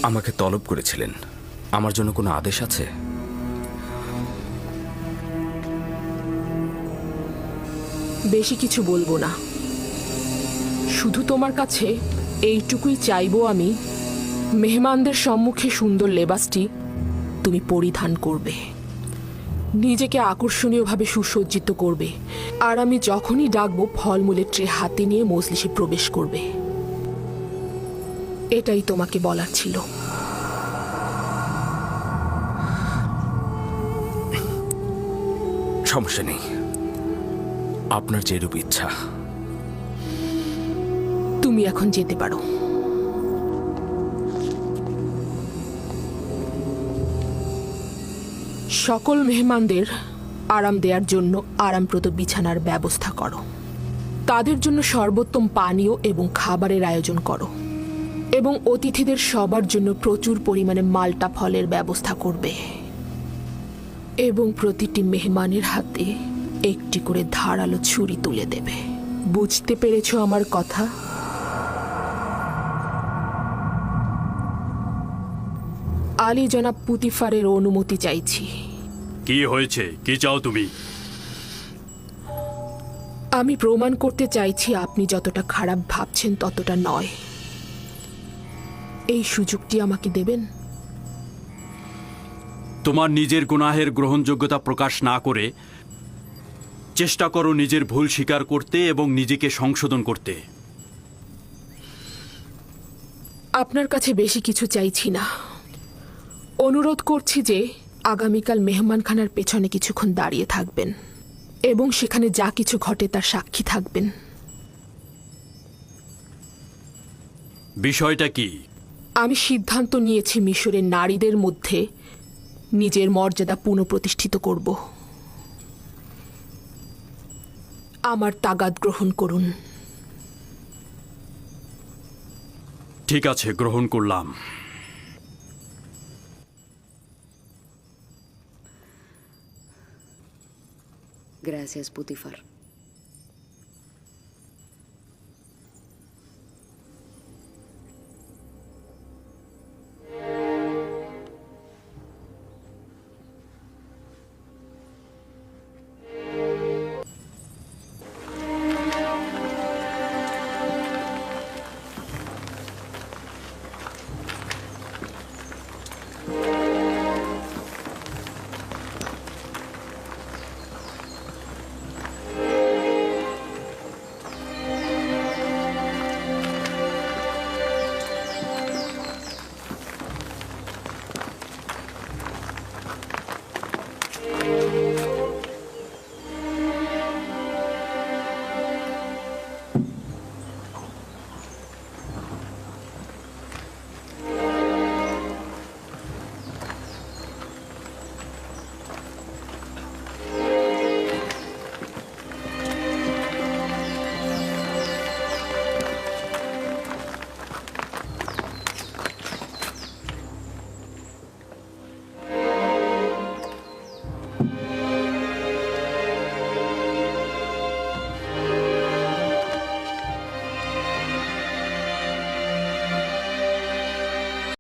আমাকে তলব করেছিলেন। আমার জন্য কোনো আদেশ আছে? বেশি কিছু বলবো না, শুধু তোমার কাছে এইটুকুই চাইবো আমি, মেহমানদের সম্মুখে সুন্দর লেবাসটি তুমি পরিধান করবে, নিজেকে আকর্ষণীয়ভাবে সুসজ্জিত করবে, আর আমি যখনই ডাকবো ফলমূলের ট্রে হাতে নিয়ে মজলিসে প্রবেশ করবে। এটাই তোমাকে বলার ছিল। সমস্যা নেই, আপনার যেরূপ ইচ্ছা। তুমি এখন যেতে পারো। সকল মেহমানদের আরাম দেওয়ার জন্য আরামপ্রদ বিছানার ব্যবস্থা করো, তাদের জন্য সর্বোত্তম পানীয় এবং খাবারের আয়োজন করো, এবং অতিথিদের সবার জন্য প্রচুর পরিমাণে মাল্টা ফলের ব্যবস্থা করবে, এবং প্রতিটি মেহমানের হাতে একটি করে ধারালো ছুরি তুলে দেবে। বুঝতে পেরেছো আমার কথা? আলী জনাব পুতিফারের অনুমতি চাইছি। কি হয়েছে? কি চাও তুমি? আমি প্রমাণ করতে চাইছি আপনি যতটা খারাপ ভাবছেন ততটা নয়। এই সুযোগটি আমাকে দেবেন? তোমার নিজের গুনাহের গ্রহণযোগ্যতা প্রকাশ না করে চেষ্টা করো নিজের ভুল স্বীকার করতে এবং নিজেকে সংশোধন করতে। আপনার কাছে বেশি কিছু চাইছি না। অনুরোধ করছি যে আগামীকাল মেহমানখানার পেছনে কিছুক্ষণ দাঁড়িয়ে থাকবেন এবং সেখানে যা কিছু ঘটে তার সাক্ষী থাকবেন। বিষয়টা কি? আমি সিদ্ধান্ত নিয়েছি মিশরের নারীদের মধ্যে নিজের মর্যাদা পুনঃপ্রতিষ্ঠিত করব। আমার তাগাদ গ্রহণ করুন। ঠিক আছে, গ্রহণ করলাম। Gracias, Putifar.